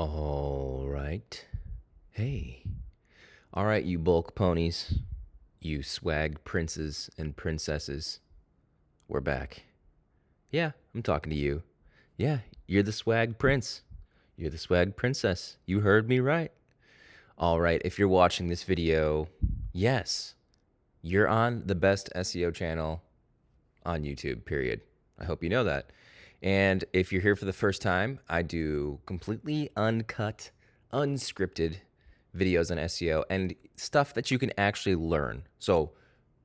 All right. Hey. All right, you bulk ponies, you swag princes and princesses. We're back. Yeah, I'm talking to you. Yeah, you're the swag prince. You're the swag princess. You heard me right. All right, if you're watching this video, yes, you're on the best SEO channel on YouTube, period. I hope you know that. And if you're here for the first time, I do completely uncut, unscripted videos on SEO and stuff that you can actually learn. So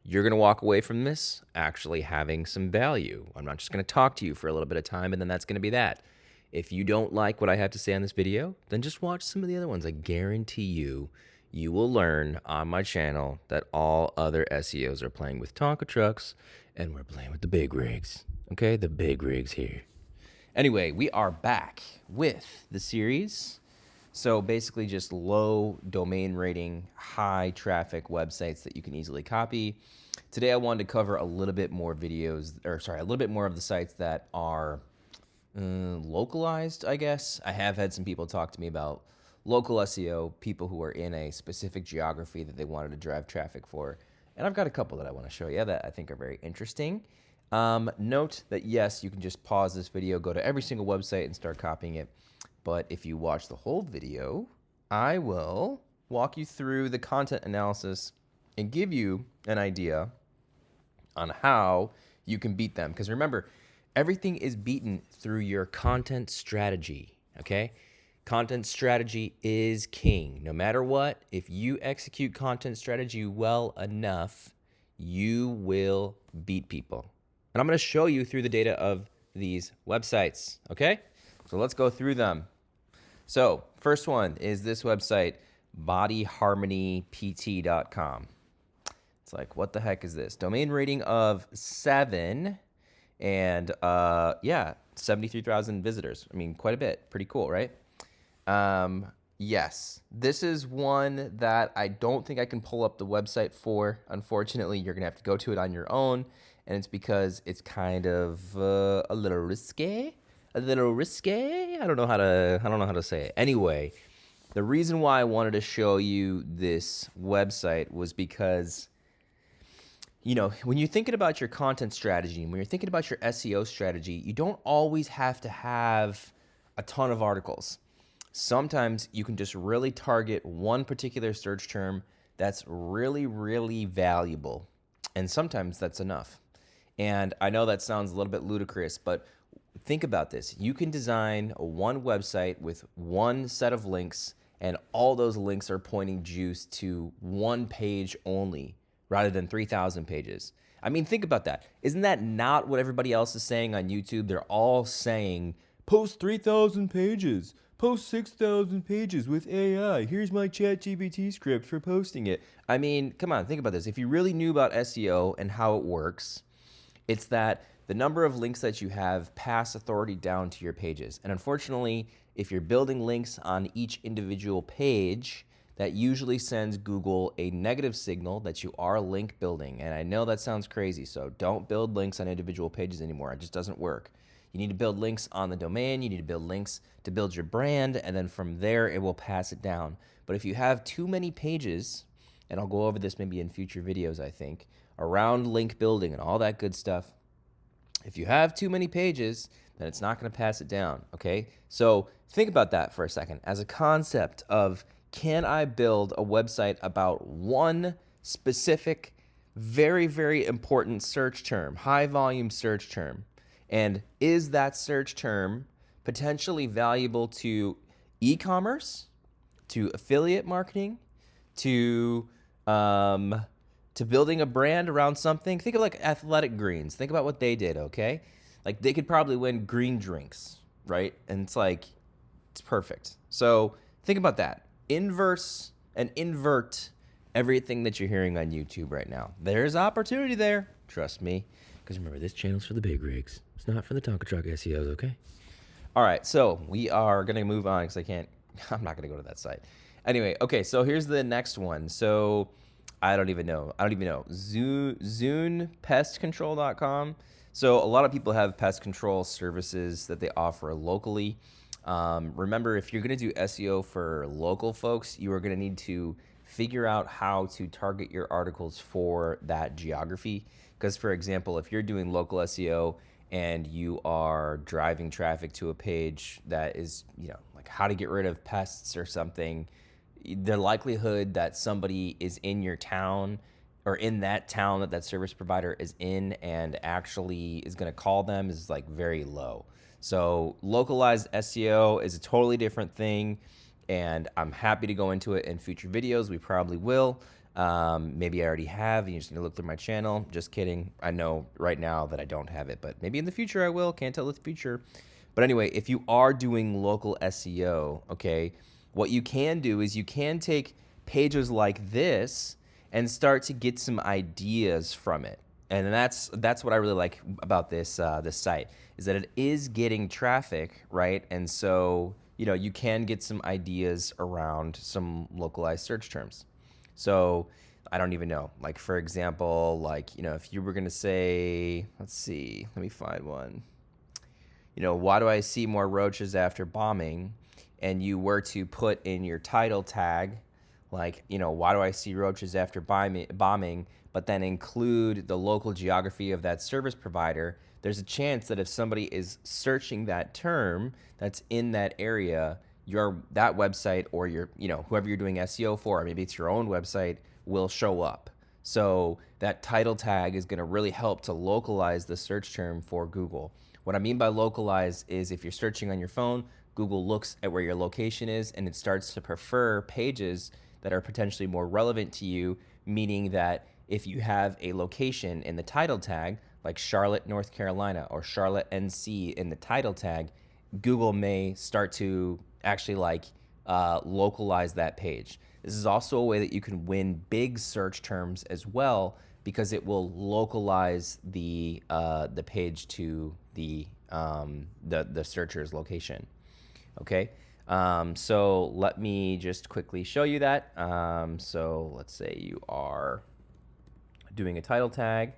you're going to walk away from this actually having some value. I'm not just going to talk to you for a little bit of time and then that's going to be that. If you don't like what I have to say on this video, then just watch some of the other ones. I guarantee you will learn on my channel that all other SEOs are playing with Tonka trucks and we're playing with the big rigs. Okay, the big rigs here. Anyway, we are back with the series. So basically just low domain rating, high traffic websites that you can easily copy. Today I wanted to cover a little bit more a little bit more of the sites that are localized, I guess. I have had some people talk to me about local SEO, people who are in a specific geography that they wanted to drive traffic for. And I've got a couple that I want to show you that I think are very interesting. Note that yes, you can just pause this video, go to every single website and start copying it. But if you watch the whole video, I will walk you through the content analysis and give you an idea on how you can beat them. Because remember, everything is beaten through your content strategy, okay? Content strategy is king. No matter what, if you execute content strategy well enough, you will beat people. And I'm going to show you through the data of these websites, okay? So let's go through them. So first one is this website, bodyharmonypt.com. It's like, what the heck is this? Domain rating of 7 and 73,000 visitors. I mean, quite a bit. Pretty cool, right? Yes, this is one that I don't think I can pull up the website for. Unfortunately, you're gonna have to go to it on your own, and it's because it's kind of a little risque. A little risque. I don't know how to say it. Anyway, the reason why I wanted to show you this website was because, you know, when you're thinking about your content strategy and when you're thinking about your SEO strategy, you don't always have to have a ton of articles. Sometimes you can just really target one particular search term that's really, really valuable. And sometimes that's enough. And I know that sounds a little bit ludicrous, but think about this. You can design one website with one set of links, and all those links are pointing juice to one page only rather than 3,000 pages. I mean, think about that. Isn't that not what everybody else is saying on YouTube? They're all saying, post 3,000 pages. Post 6,000 pages with AI. Here's my ChatGPT script for posting it. I mean, come on, think about this. If you really knew about SEO and how it works, it's that the number of links that you have pass authority down to your pages. And unfortunately, if you're building links on each individual page, that usually sends Google a negative signal that you are link building. And I know that sounds crazy, so don't build links on individual pages anymore. It just doesn't work. You need to build links on the domain. You need to build links to build your brand. And then from there, it will pass it down. But if you have too many pages, and I'll go over this maybe in future videos, I think, around link building and all that good stuff. If you have too many pages, then it's not going to pass it down, okay? So think about that for a second as a concept of, can I build a website about one specific, very, very important search term, high volume search term? And is that search term potentially valuable to e-commerce, to affiliate marketing, to building a brand around something? Think of like Athletic Greens. Think about what they did, okay? Like they could probably win green drinks, right? And it's like, it's perfect. So think about that. Inverse and invert everything that you're hearing on YouTube right now. There's opportunity there. Trust me. Because remember, this channel's for the big rigs. It's not for the Tonka truck SEOs, okay? All right, so we are going to move on because I'm not going to go to that site. Anyway, okay, so here's the next one. So I don't even know. ZunePestControl.com. So a lot of people have pest control services that they offer locally. Remember, if you're going to do SEO for local folks, you are going to need to figure out how to target your articles for that geography. Because, for example, if you're doing local SEO and you are driving traffic to a page that is, like how to get rid of pests or something, the likelihood that somebody is in your town or in that town that that service provider is in and actually is going to call them is like very low. So localized SEO is a totally different thing, and I'm happy to go into it in future videos. We probably will. Maybe I already have. You just need to look through my channel. Just kidding. I know right now that I don't have it, but maybe in the future I will. Can't tell the future. But anyway, if you are doing local SEO, okay, what you can do is you can take pages like this and start to get some ideas from it. And that's what I really like about this this site, is that it is getting traffic, right? And so, you can get some ideas around some localized search terms. So I don't even know. Like, for example, if you were going to say, let's see, let me find one. Why do I see more roaches after bombing? And you were to put in your title tag, why do I see roaches after bombing, but then include the local geography of that service provider, there's a chance that if somebody is searching that term that's in that area, that website or whoever you're doing SEO for, or maybe it's your own website, will show up. So that title tag is going to really help to localize the search term for Google. What I mean by localize is if you're searching on your phone, Google looks at where your location is and it starts to prefer pages that are potentially more relevant to you, meaning that if you have a location in the title tag, like Charlotte, North Carolina, or Charlotte, NC in the title tag, Google may start to actually localize that page. This is also a way that you can win big search terms as well, because it will localize the page to the searcher's location. Okay, so let me just quickly show you that. So let's say you are doing a title tag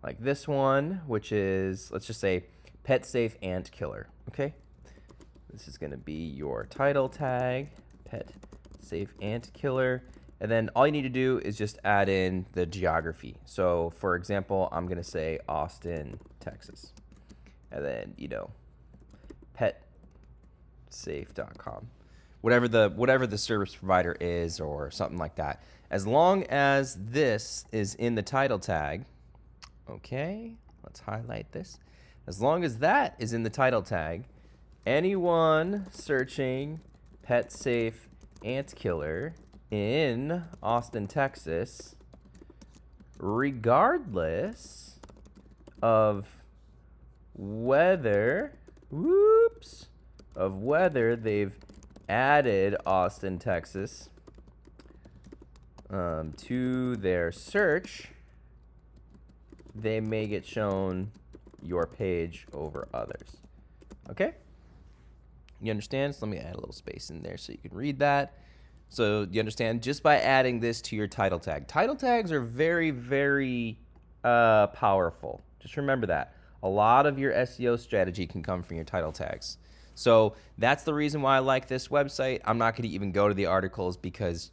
like this one, which is, let's just say, pet safe ant killer. Okay, this is going to be your title tag, pet safe ant killer. And then all you need to do is just add in the geography. So for example, I'm going to say Austin, Texas. And then, petsafe.com. Whatever the service provider is or something like that. As long as this is in the title tag, okay, let's highlight this. As long as that is in the title tag, anyone searching pet safe ant killer in Austin, Texas, regardless of whether they've added Austin, Texas to their search, they may get shown your page over others. Okay? You understand? So let me add a little space in there so you can read that. So you understand, just by adding this to your title tag. Title tags are very, very powerful. Just remember that. A lot of your SEO strategy can come from your title tags. So that's the reason why I like this website. I'm not going to even go to the articles because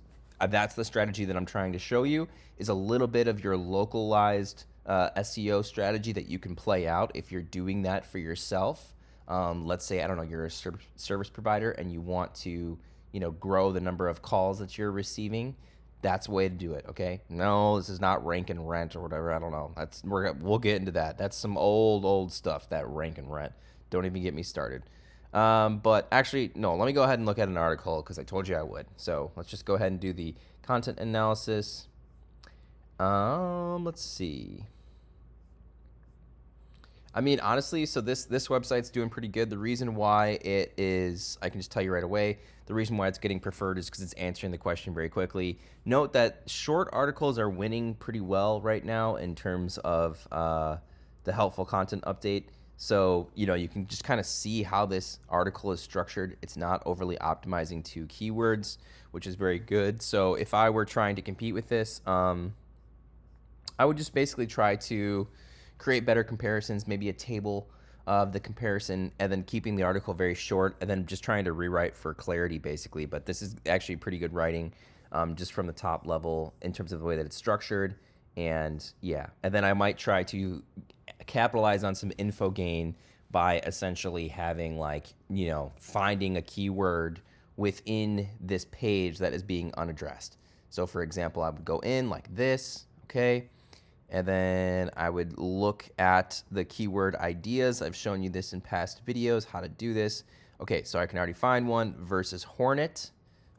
that's the strategy that I'm trying to show you, is a little bit of your localized SEO strategy that you can play out if you're doing that for yourself. Let's say, I don't know, you're a service provider and you want to grow the number of calls that you're receiving. That's the way to do it, okay? No, this is not rank and rent or whatever. I don't know. We'll get into that. That's some old stuff, that rank and rent. Don't even get me started. But actually, no, let me go ahead and look at an article because I told you I would. So let's just go ahead and do the content analysis. Let's see. I mean, honestly, so this website's doing pretty good. The reason why it is, I can just tell you right away, the reason why it's getting preferred is because it's answering the question very quickly. Note that short articles are winning pretty well right now in terms of the helpful content update. So, you can just kind of see how this article is structured. It's not overly optimizing to keywords, which is very good. So if I were trying to compete with this, I would just basically try to create better comparisons, maybe a table of the comparison and then keeping the article very short and then just trying to rewrite for clarity basically. But this is actually pretty good writing just from the top level in terms of the way that it's structured. And yeah, and then I might try to capitalize on some info gain by essentially having like, you know, finding a keyword within this page that is being unaddressed. So for example, I would go in like this, okay? And then I would look at the keyword ideas. I've shown you this in past videos, how to do this. Okay, so I can already find one, versus Hornet.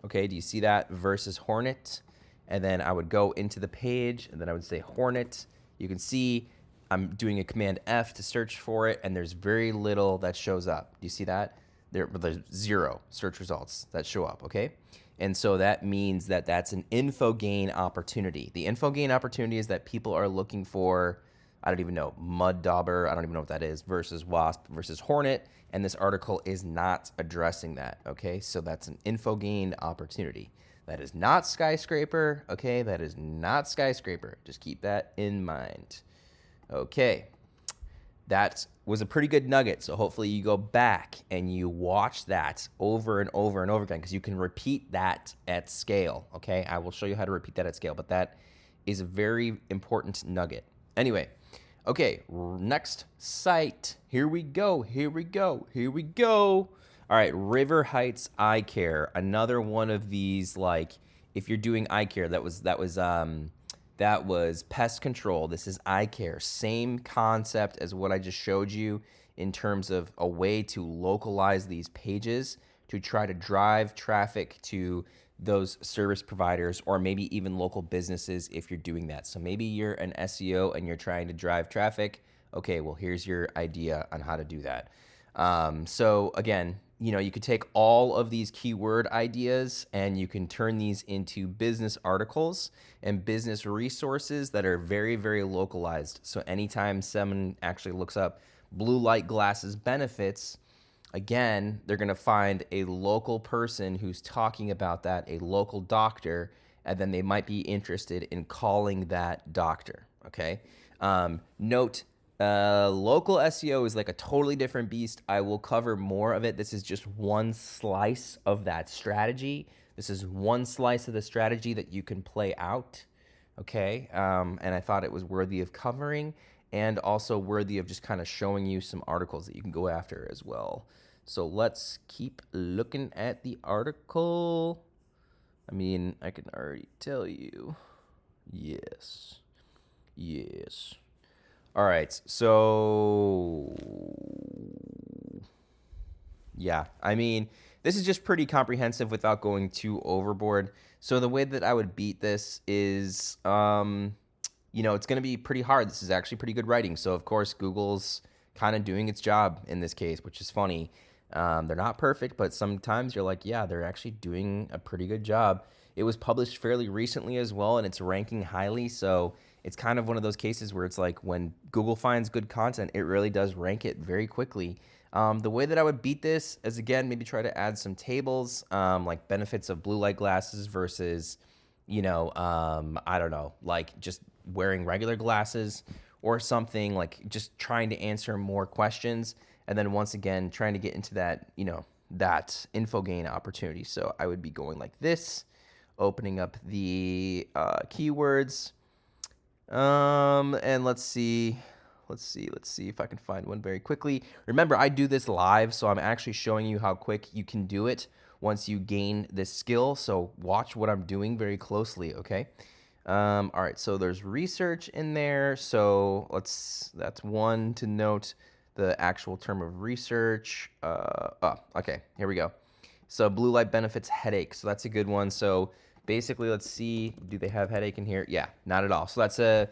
Okay, do you see that? Versus Hornet. And then I would go into the page and then I would say Hornet. You can see I'm doing a Command F to search for it and there's very little that shows up. Do you see that? There's 0 search results that show up, okay? And so that means that that's an info gain opportunity. The info gain opportunity is that people are looking for, I don't even know, mud dauber, I don't even know what that is, versus wasp versus hornet, and this article is not addressing that, okay? So that's an info gain opportunity. That is not skyscraper, okay? That is not skyscraper. Just keep that in mind. Okay. That was a pretty good nugget. So hopefully you go back and you watch that over and over and over again because you can repeat that at scale, okay? I will show you how to repeat that at scale, but that is a very important nugget. Anyway, okay, next site. Here we go, here we go, here we go. All right, River Heights Eye Care. Another one of these, like, if you're doing eye care, that was pest control. This is eye care. Same concept as what I just showed you in terms of a way to localize these pages to try to drive traffic to those service providers or maybe even local businesses if you're doing that. So maybe you're an SEO and you're trying to drive traffic. Okay, well, here's your idea on how to do that. So again, you know, you could take all of these keyword ideas and you can turn these into business articles and business resources that are very, very localized. So anytime someone actually looks up blue light glasses benefits, again, they're going to find a local person who's talking about that, a local doctor, and then they might be interested in calling that doctor, okay? Note, local SEO is like a totally different beast. I will cover more of it. This is just one slice of that strategy. This is one slice of the strategy that you can play out, okay? And I thought it was worthy of covering and also worthy of just kind of showing you some articles that you can go after as well. So let's keep looking at the article. I mean, I can already tell you. Yes. Yes. All right, so yeah, I mean, this is just pretty comprehensive without going too overboard. So the way that I would beat this is, you know, it's going to be pretty hard. This is actually pretty good writing. So of course, Google's kind of doing its job in this case, which is funny. They're not perfect, but sometimes you're like, yeah, they're actually doing a pretty good job. It was published fairly recently as well, and it's ranking highly, so it's kind of one of those cases where it's like when Google finds good content, it really does rank it very quickly. The way that I would beat this is, again, maybe try to add some tables, like benefits of blue light glasses versus, you know, I don't know, like just wearing regular glasses or something, like just trying to answer more questions. And then once again, trying to get into that, you know, that info gain opportunity. So I would be going like this, opening up the keywords. And let's see if I can find one very quickly. Remember, I do this live, so I'm actually showing you how quick you can do it once you gain this skill. So watch what I'm doing very closely, okay? All right, so there's research in there. So that's one to note. The actual term of research. Okay, here we go. So blue light benefits headache. So that's a good one. So basically, let's see, do they have headache in here? Yeah, not at all. So that's I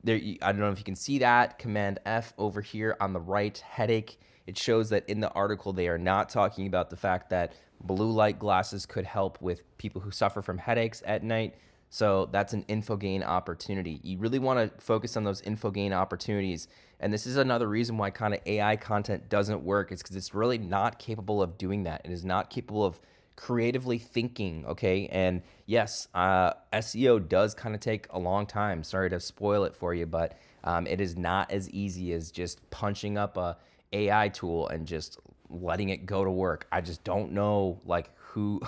don't know if you can see that, Command F over here on the right, headache. It shows that in the article, they are not talking about the fact that blue light glasses could help with people who suffer from headaches at night. So that's an info gain opportunity. You really want to focus on those info gain opportunities. And this is another reason why kind of AI content doesn't work. It's because it's really not capable of doing that. It is not capable of creatively thinking, okay? And yes, SEO does kind of take a long time. Sorry to spoil it for you, but it is not as easy as just punching up AI tool and just letting it go to work. I just don't know like who.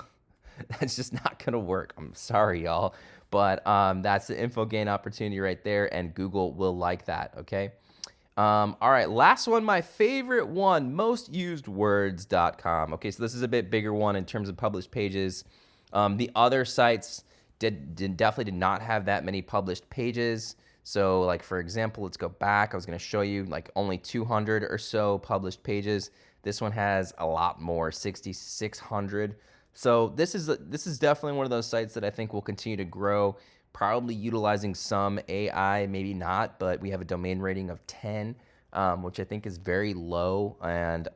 That's just not gonna work. I'm sorry, y'all, but that's the info gain opportunity right there, and Google will like that. Okay. All right, last one, my favorite one, mostusedwords.com. Okay, so this is a bit bigger one in terms of published pages. The other sites definitely did not have that many published pages. So like, for example, let's go back. I was going to show you like only 200 or so published pages. This one has a lot more, 6,600. So this is definitely one of those sites that I think will continue to grow, probably utilizing some AI, maybe not, but we have a domain rating of 10, which I think is very low. And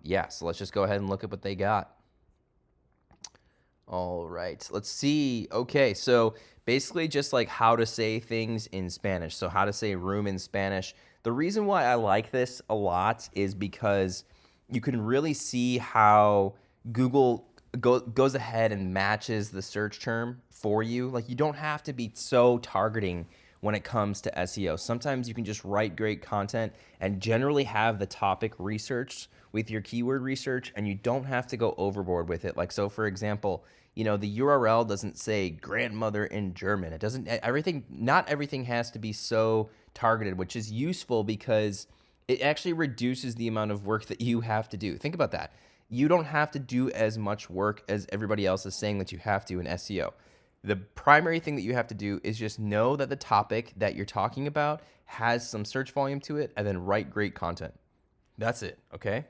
yeah, so let's just go ahead and look at what they got. All right, let's see. Okay, so basically just like how to say things in Spanish. So how to say room in Spanish. The reason why I like this a lot is because you can really see how Google goes ahead and matches the search term for you. Like, you don't have to be so targeting when it comes to SEO. Sometimes you can just write great content and generally have the topic researched with your keyword research, and you don't have to go overboard with it. Like, so for example, you know, the URL doesn't say grandmother in German. It doesn't, not everything has to be so targeted, which is useful because it actually reduces the amount of work that you have to do. Think about that. You don't have to do as much work as everybody else is saying that you have to in SEO. The primary thing that you have to do is just know that the topic that you're talking about has some search volume to it, and then write great content. That's it, okay?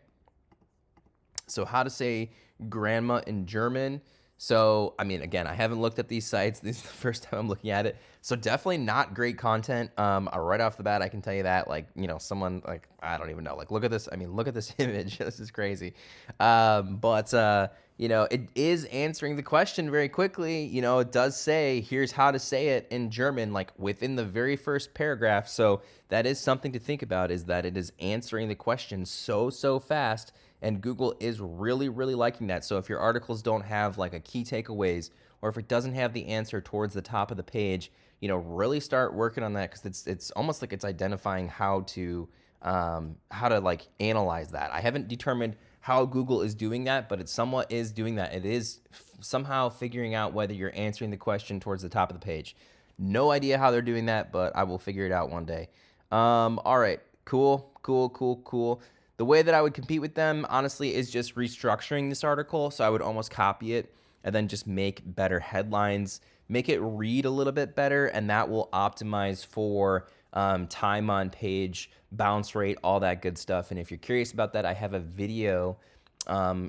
So how to say grandma in German. So, I mean, again, I haven't looked at these sites. This is the first time I'm looking at it. So definitely not great content. Right off the bat, I can tell you that, like, you know, someone like, I don't even know, like, look at this. I mean, look at this image. This is crazy. You know, it is answering the question very quickly. You know, it does say, here's how to say it in German, like within the very first paragraph. So that is something to think about, is that it is answering the question so fast. And Google is really, really liking that. So if your articles don't have like a key takeaways, or if it doesn't have the answer towards the top of the page, you know, really start working on that, because it's almost like it's identifying how to like analyze that. I haven't determined how Google is doing that, but it somewhat is doing that. It is somehow figuring out whether you're answering the question towards the top of the page. No idea how they're doing that, but I will figure it out one day. All right, cool. The way that I would compete with them, honestly, is just restructuring this article. So I would almost copy it and then just make better headlines, make it read a little bit better, and that will optimize for time on page, bounce rate, all that good stuff. And if you're curious about that, I have a video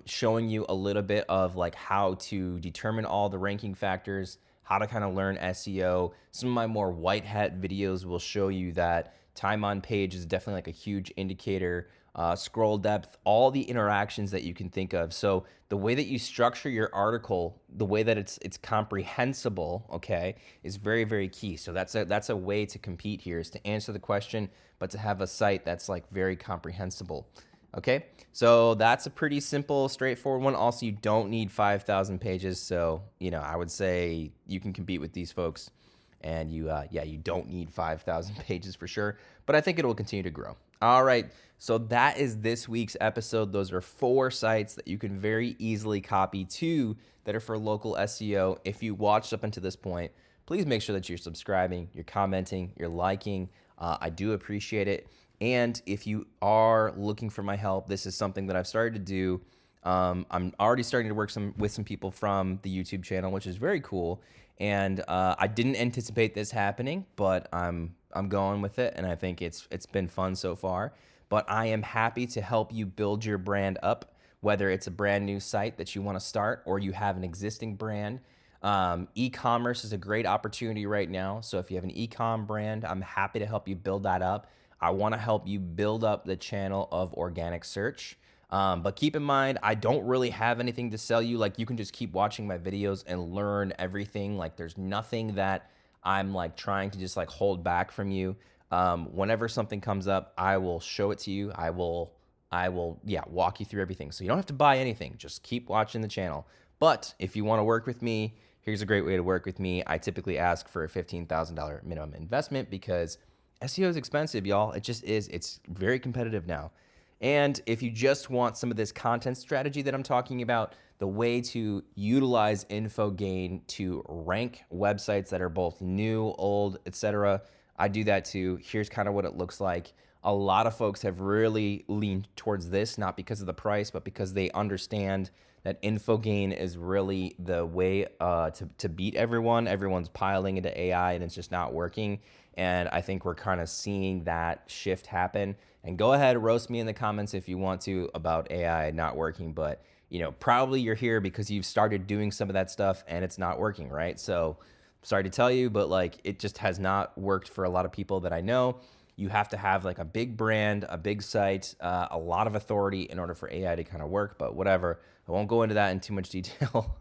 showing you a little bit of like how to determine all the ranking factors, how to kind of learn SEO. Some of my more white hat videos will show you that time on page is definitely like a huge indicator. Scroll depth, all the interactions that you can think of. So the way that you structure your article, the way that it's comprehensible, okay, is very, very key. So that's a way to compete here, is to answer the question, but to have a site that's like very comprehensible. Okay, so that's a pretty simple, straightforward one. Also, you don't need 5,000 pages. So, you know, I would say you can compete with these folks, and you don't need 5,000 pages for sure, but I think it will continue to grow. All right, so that is this week's episode. Those are 4 sites that you can very easily copy, 2 that are for local SEO. If you watched up until this point, please make sure that you're subscribing, you're commenting, you're liking. I do appreciate it. And if you are looking for my help, this is something that I've started to do. I'm already starting to work with some people from the YouTube channel, which is very cool. And I didn't anticipate this happening, but I'm going with it, and I think it's been fun so far. But I am happy to help you build your brand up, whether it's a brand new site that you want to start or you have an existing brand. E-commerce is a great opportunity right now. So if you have an e-com brand, I'm happy to help you build that up. I want to help you build up the channel of organic search. But keep in mind, I don't really have anything to sell you. Like, you can just keep watching my videos and learn everything. Like, there's nothing that I'm like trying to just like hold back from you. Whenever something comes up, I will show it to you. I will walk you through everything. So you don't have to buy anything. Just keep watching the channel. But if you want to work with me, here's a great way to work with me. I typically ask for a $15,000 minimum investment because SEO is expensive, y'all. It just is. It's very competitive now. And if you just want some of this content strategy that I'm talking about, the way to utilize InfoGain to rank websites that are both new, old, etc., I do that too. Here's kind of what it looks like. A lot of folks have really leaned towards this, not because of the price, but because they understand that InfoGain is really the way to beat everyone. Everyone's piling into AI and it's just not working. And I think we're kind of seeing that shift happen. And go ahead, roast me in the comments if you want to about AI not working. But probably you're here because you've started doing some of that stuff and it's not working, right? So sorry to tell you, but like it just has not worked for a lot of people that I know. You have to have like a big brand, a big site, a lot of authority in order for AI to kind of work, but whatever. I won't go into that in too much detail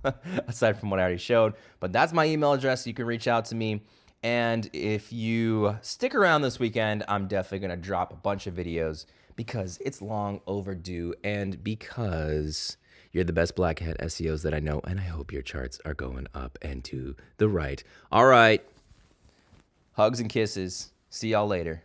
aside from what I already showed, but that's my email address. You can reach out to me. And if you stick around this weekend, I'm definitely going to drop a bunch of videos because it's long overdue and because you're the best black hat SEOs that I know, and I hope your charts are going up and to the right. All right. Hugs and kisses. See y'all later.